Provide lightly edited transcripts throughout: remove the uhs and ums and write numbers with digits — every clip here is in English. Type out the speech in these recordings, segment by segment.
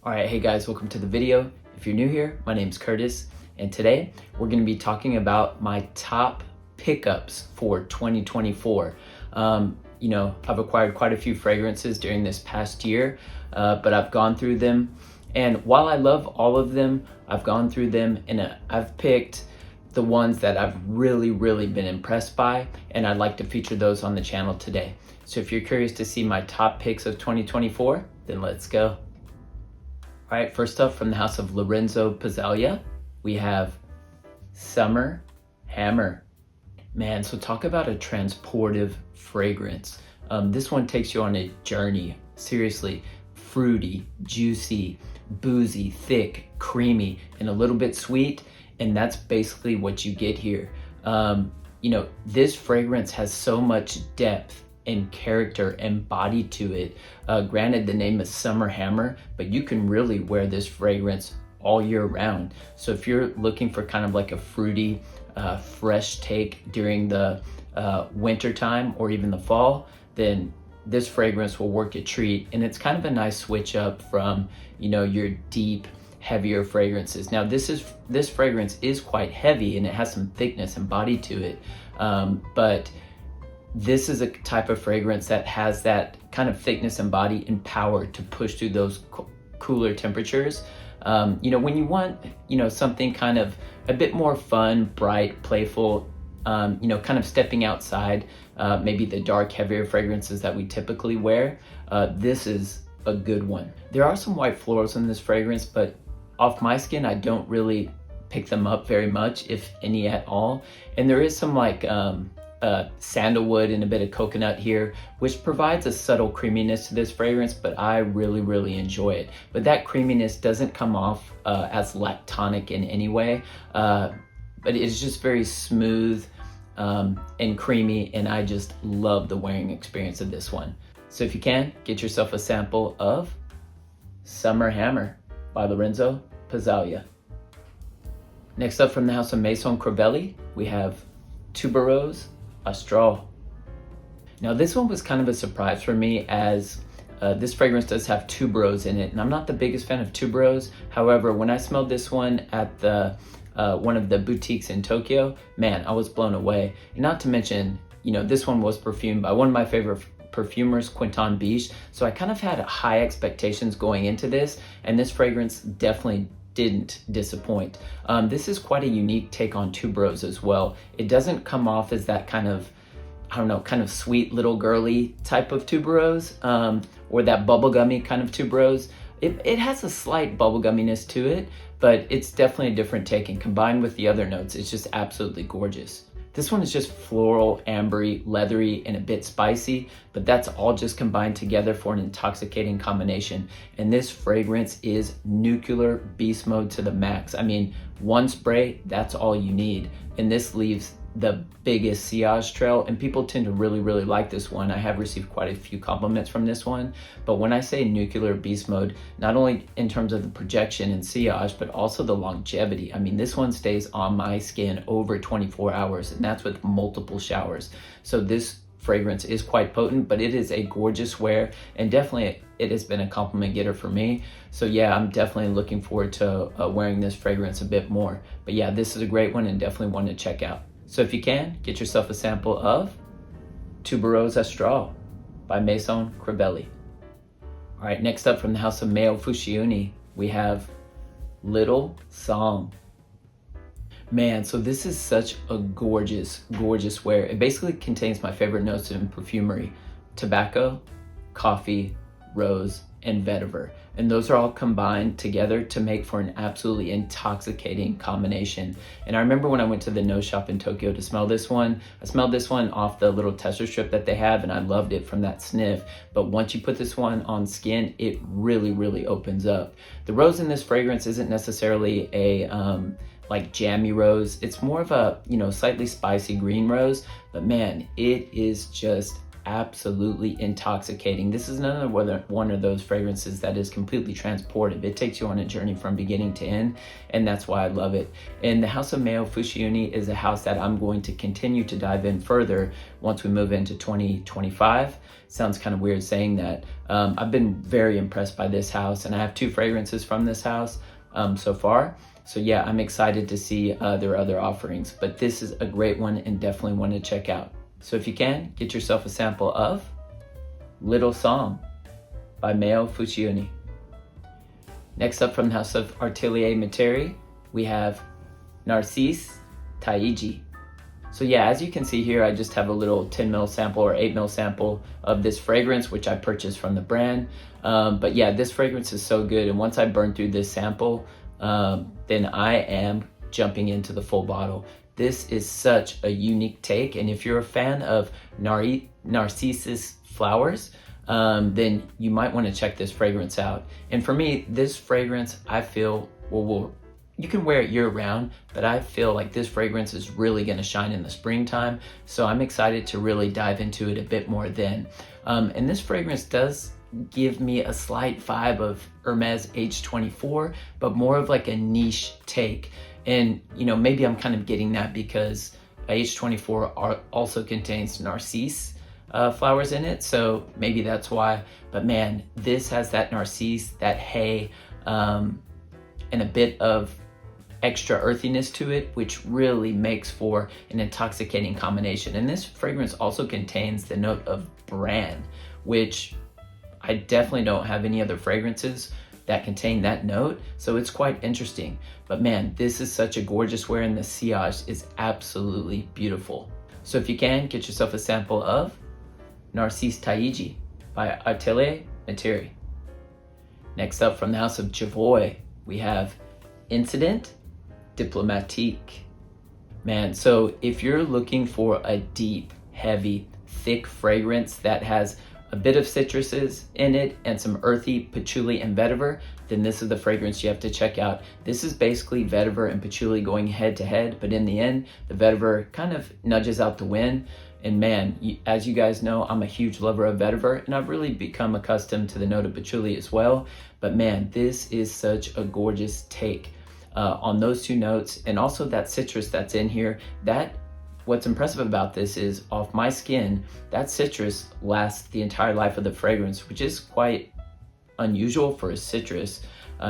Alright, hey guys, welcome to the video. If you're new here, my name's Curtis, and today we're going to be talking about my top pickups for 2024. I've acquired quite a few fragrances during this past year, but I've gone through them, and while I love all of them, I've gone through them and I've picked the ones that I've really been impressed by, and I'd like to feature those on the channel today. So if you're curious to see my top picks of 2024, then let's go. All right, first up from the house of Lorenzo Pazzaglia, we have Summer Hammer. Man, so talk about a transportive fragrance. This one takes you on a journey. Seriously, fruity, juicy, boozy, thick, creamy, and a little bit sweet. And that's basically what you get here. This fragrance has so much depth and character and body to it. Granted, the name is Summer Hammer, but you can really wear this fragrance all year round. So if you're looking for kind of like a fruity, fresh take during the winter time or even the fall, then this fragrance will work a treat. And it's kind of a nice switch up from, your deep, heavier fragrances. Now this fragrance is quite heavy and it has some thickness and body to it, but this is a type of fragrance that has that kind of thickness and body and power to push through those cooler temperatures. When you want, something kind of a bit more fun, bright, playful, kind of stepping outside, maybe the dark, heavier fragrances that we typically wear, this is a good one. There are some white florals in this fragrance, but off my skin, I don't really pick them up very much, if any at all. And there is some sandalwood and a bit of coconut here, which provides a subtle creaminess to this fragrance, but I really enjoy it. But that creaminess doesn't come off as lactonic in any way, but it's just very smooth and creamy, and I just love the wearing experience of this one. So if you can, get yourself a sample of Summer Hammer by Lorenzo Pazzaglia. Next up from the house of Maison Crivelli, we have Tubereuse Astrale. Now this one was kind of a surprise for me, as this fragrance does have tuberose in it, and I'm not the biggest fan of tuberose. However, when I smelled this one at the one of the boutiques in Tokyo, man, I was blown away. And not to mention, this one was perfumed by one of my favorite perfumers, Quentin Biche, so I kind of had high expectations going into this, and this fragrance definitely didn't disappoint. This is quite a unique take on tuberose as well. It doesn't come off as that kind of, kind of sweet little girly type of tuberose, or that bubblegummy kind of tuberose. It has a slight bubblegumminess to it, but it's definitely a different take, and combined with the other notes, it's just absolutely gorgeous. This one is just floral, ambery, leathery, and a bit spicy, but that's all just combined together for an intoxicating combination. And this fragrance is nuclear beast mode to the max. I mean, one spray, that's all you need. And this leaves the biggest sillage trail, and people tend to really like this one. I have received quite a few compliments from this one, but when I say nuclear beast mode, not only in terms of the projection and sillage, but also the longevity. I mean, this one stays on my skin over 24 hours, and that's with multiple showers. So this fragrance is quite potent, but it is a gorgeous wear, and definitely it has been a compliment getter for me. So yeah, I'm definitely looking forward to wearing this fragrance a bit more. But yeah, this is a great one and definitely one to check out. So if you can, get yourself a sample of Tubereuse Estw by Maison Crivelli. All right, next up from the house of Fusciuni, we have Little Song. Man, so this is such a gorgeous wear. It basically contains my favorite notes in perfumery: tobacco, coffee, rose, and vetiver. And those are all combined together to make for an absolutely intoxicating combination. And I remember when I went to the nose shop in Tokyo to smell this one, I smelled this one off the little tester strip that they have, and I loved it from that sniff. But once you put this one on skin, it really opens up. The rose in this fragrance isn't necessarily a like jammy rose. It's more of a, slightly spicy green rose, but man, it is just absolutely intoxicating. This is another one of those fragrances that is completely transportive. It takes you on a journey from beginning to end, and that's why I love it. And the House of Maison Fusciuni is a house that I'm going to continue to dive in further once we move into 2025. Sounds kind of weird saying that. I've been very impressed by this house, and I have 2 fragrances from this house so far. So yeah, I'm excited to see their other offerings, but this is a great one and definitely one to check out. So if you can, get yourself a sample of Little Song by Maison Fusciuni. Next up from the house of Atelier Materi, we have Narcis Taiji. So yeah, as you can see here, I just have a little 10 ml sample or 8 ml sample of this fragrance, which I purchased from the brand. But yeah, this fragrance is so good. And once I burn through this sample, then I am jumping into the full bottle. This is such a unique take, and if you're a fan of Narcissus flowers, then you might want to check this fragrance out. And for me, this fragrance, I feel, you can wear it year round, but I feel like this fragrance is really going to shine in the springtime, so I'm excited to really dive into it a bit more then. And this fragrance does give me a slight vibe of Hermes H24, but more of like a niche take. And, you know, maybe I'm kind of getting that because H24 also contains Narcisse flowers in it, so maybe that's why. But man, this has that Narcisse, that hay, and a bit of extra earthiness to it, which really makes for an intoxicating combination. And this fragrance also contains the note of bran, which I definitely don't have any other fragrances that contain that note, so it's quite interesting. But man, this is such a gorgeous wear, and the sillage is absolutely beautiful. So if you can, get yourself a sample of Narcis Taiji by Atelier Materi. Next up from the house of Jovoy, we have Incident Diplomatique. Man, so if you're looking for a deep, heavy, thick fragrance that has a bit of citruses in it and some earthy patchouli and vetiver, then this is the fragrance you have to check out. This is basically vetiver and patchouli going head to head, but in the end, the vetiver kind of nudges out the win. And man, as you guys know, I'm a huge lover of vetiver, and I've really become accustomed to the note of patchouli as well. But man, this is such a gorgeous take on those 2 notes, and also that citrus that's in here. What's impressive about this is off my skin, that citrus lasts the entire life of the fragrance, which is quite unusual for a citrus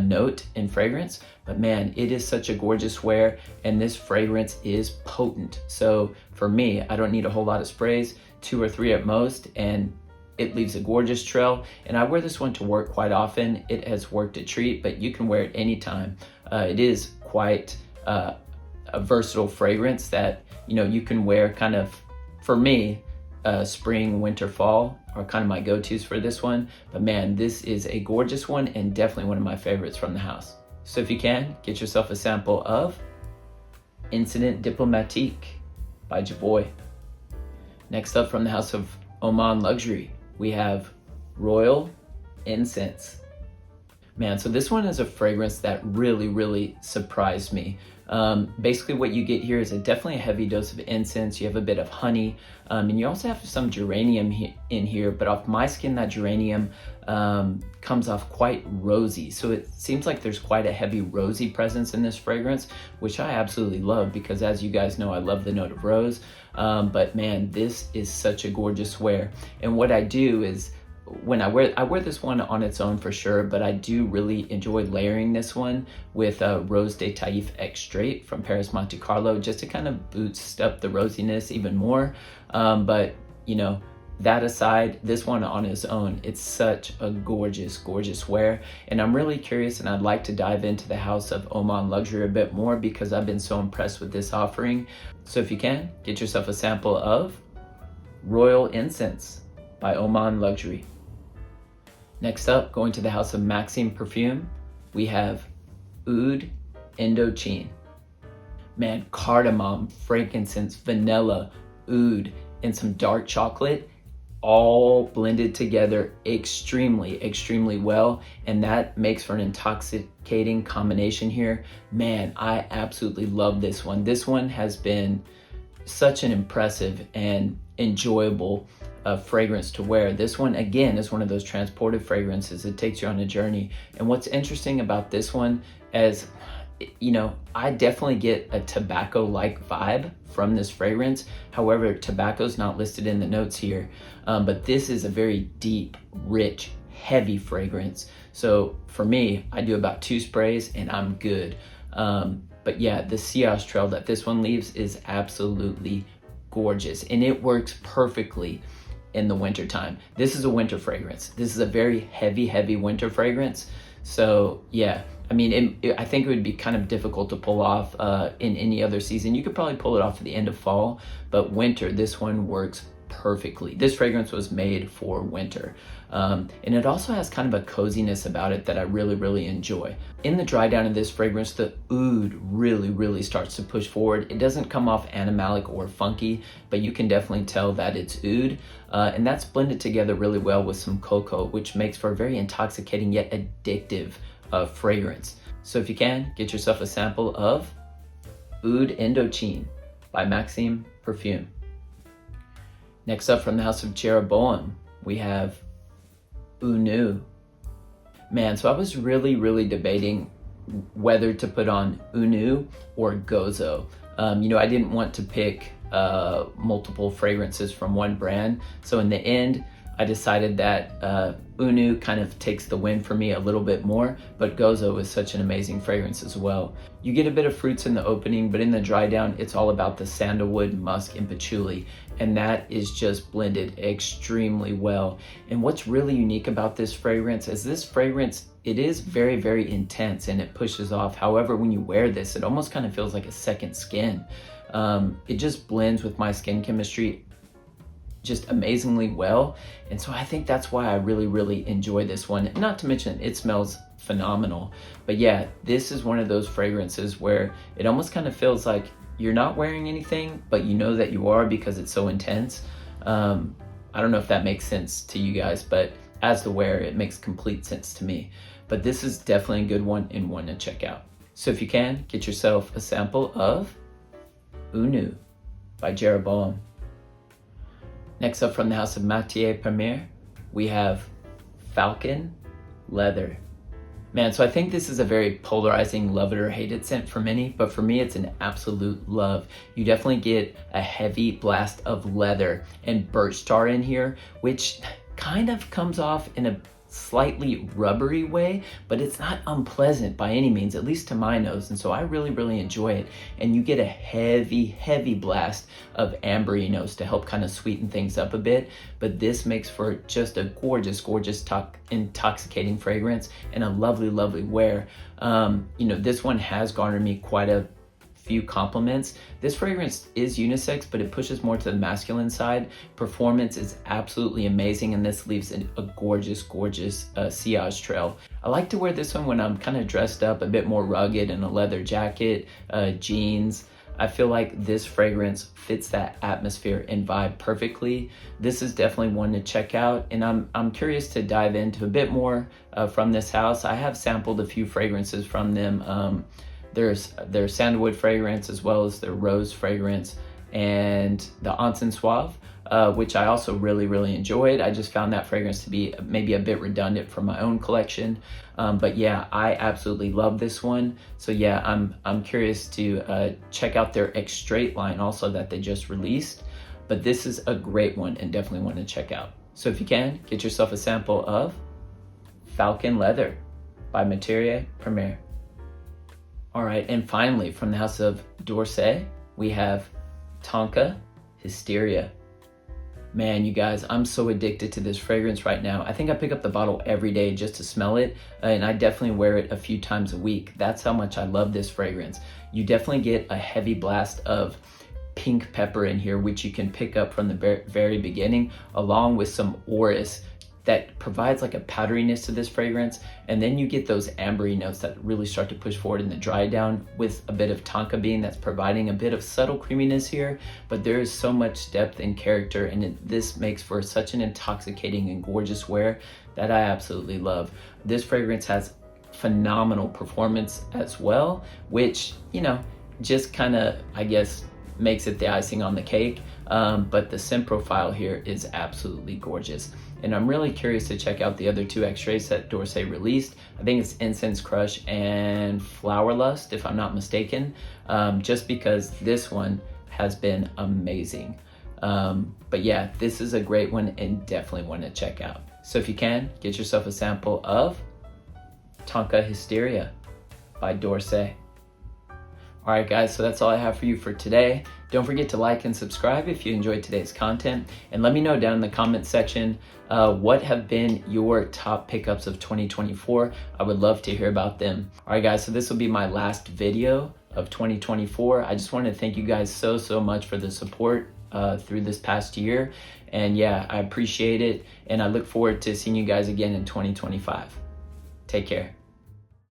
note in fragrance. But man, it is such a gorgeous wear, and this fragrance is potent. So for me, I don't need a whole lot of sprays, 2 or 3 at most, and it leaves a gorgeous trail. And I wear this one to work quite often. It has worked a treat, but you can wear it anytime. It is quite a versatile fragrance that, you know, you can wear kind of, for me, spring, winter, fall are kind of my go-tos for this one. But man, this is a gorgeous one and definitely one of my favorites from the house. So if you can, get yourself a sample of Incident Diplomatique by Jovoy. Next up from the house of Oman Luxury, we have Royal Incense. Man, so this one is a fragrance that really surprised me. Basically what you get here is definitely a heavy dose of incense. You have a bit of honey, and you also have some geranium in here, but off my skin, that geranium comes off quite rosy. So it seems like there's quite a heavy rosy presence in this fragrance, which I absolutely love because, as you guys know, I love the note of rose. But man, this is such a gorgeous wear. And what I do is, when I wear this one on its own for sure, but I do really enjoy layering this one with Rose de Taif Extrait from Paris Monte Carlo, just to kind of boost up the rosiness even more. But you know, that aside, this one on its own, it's such a gorgeous wear. And I'm really curious, and I'd like to dive into the house of Oman Luxury a bit more because I've been so impressed with this offering. So if you can, get yourself a sample of Royal Incense by Oman Luxury. Next up, going to the house of Maksim Perfume, we have Oud Indochine. Man, cardamom, frankincense, vanilla, oud, and some dark chocolate, all blended together extremely well, and that makes for an intoxicating combination here. Man, I absolutely love this one. This one has been such an impressive and enjoyable fragrance to wear. This one, again, is one of those transportive fragrances. It takes you on a journey. And what's interesting about this one is, you know, I definitely get a tobacco-like vibe from this fragrance. However, tobacco's not listed in the notes here, but this is a very deep, rich, heavy fragrance. So for me, I do about 2 sprays and I'm good. But yeah, the sillage trail that this one leaves is absolutely gorgeous, and it works perfectly in the winter time. This is a winter fragrance. This is a very heavy winter fragrance. So yeah, I mean, I think it would be kind of difficult to pull off in any other season. You could probably pull it off at the end of fall, but winter, this one works perfectly. This fragrance was made for winter. And it also has kind of a coziness about it that I really enjoy. In the dry down of this fragrance, the oud really starts to push forward. It doesn't come off animalic or funky, but you can definitely tell that it's oud. And that's blended together really well with some cocoa, which makes for a very intoxicating yet addictive fragrance. So if you can, get yourself a sample of Oud Indochine by Maksim Perfume. Next up, from the house of Jeroboam, we have Unue. Man, so I was really debating whether to put on Unue or Gozo. You know, I didn't want to pick multiple fragrances from one brand. So in the end, I decided that Unue kind of takes the win for me a little bit more, but Gozo is such an amazing fragrance as well. You get a bit of fruits in the opening, but in the dry down, it's all about the sandalwood, musk, and patchouli, and that is just blended extremely well. And what's really unique about this fragrance is this fragrance, it is very intense and it pushes off. However, when you wear this, it almost kind of feels like a second skin. It just blends with my skin chemistry just amazingly well, and so I think that's why I really enjoy this one. Not to mention it smells phenomenal. But yeah, this is one of those fragrances where it almost kind of feels like you're not wearing anything, but you know that you are because it's so intense. I don't know if that makes sense to you guys, but as the wearer, it makes complete sense to me. But this is definitely a good one and one to check out. So if you can, get yourself a sample of Unue by Jeroboam. Next up, from the house of Matterie, we have Falcon Leather. Man, so I think this is a very polarizing love it or hate it scent for many, but for me, it's an absolute love. You definitely get a heavy blast of leather and birch tar in here, which kind of comes off in a slightly rubbery way, but it's not unpleasant by any means, at least to my nose. And so I really enjoy it. And you get a heavy blast of ambery notes to help kind of sweeten things up a bit. But this makes for just a gorgeous intoxicating fragrance and a lovely wear. You know, this one has garnered me quite a few compliments. This fragrance is unisex, but it pushes more to the masculine side. Performance is absolutely amazing, and this leaves a gorgeous sillage trail. I like to wear this one when I'm kind of dressed up a bit more rugged in a leather jacket, jeans. I feel like this fragrance fits that atmosphere and vibe perfectly. This is definitely one to check out, and I'm curious to dive into a bit more from this house. I have sampled a few fragrances from them. There's their sandalwood fragrance as well as their rose fragrance and the Incense, which I also really enjoyed. I just found that fragrance to be maybe a bit redundant from my own collection. But yeah, I absolutely love this one. So yeah, I'm curious to check out their Extrait line also that they just released. But this is a great one and definitely one to check out. So if you can, get yourself a sample of Falcon Leather by Materi. All right, and finally, from the house of D'Orsay, we have Tonka Hysteria. Man, you guys, I'm so addicted to this fragrance right now. I think I pick up the bottle every day just to smell it, and I definitely wear it a few times a week. That's how much I love this fragrance. You definitely get a heavy blast of pink pepper in here, which you can pick up from the very beginning, along with some orris that provides like a powderiness to this fragrance. And then you get those ambery notes that really start to push forward in the dry down with a bit of tonka bean that's providing a bit of subtle creaminess here. But there is so much depth and character, and this makes for such an intoxicating and gorgeous wear that I absolutely love. This fragrance has phenomenal performance as well, which, you know, just kind of, I guess, makes it the icing on the cake. But the scent profile here is absolutely gorgeous. And I'm really curious to check out the other 2 extraits that D'Orsay released. I think it's Incense Crush and Flower Lust, if I'm not mistaken, just because this one has been amazing. But yeah, this is a great one and definitely one to check out. So if you can, get yourself a sample of Tonka Hysteria by D'Orsay. All right, guys, so that's all I have for you for today. Don't forget to like and subscribe if you enjoyed today's content. And let me know down in the comment section what have been your top pickups of 2024. I would love to hear about them. All right, guys, so this will be my last video of 2024. I just want to thank you guys so much for the support through this past year. And yeah, I appreciate it. And I look forward to seeing you guys again in 2025. Take care.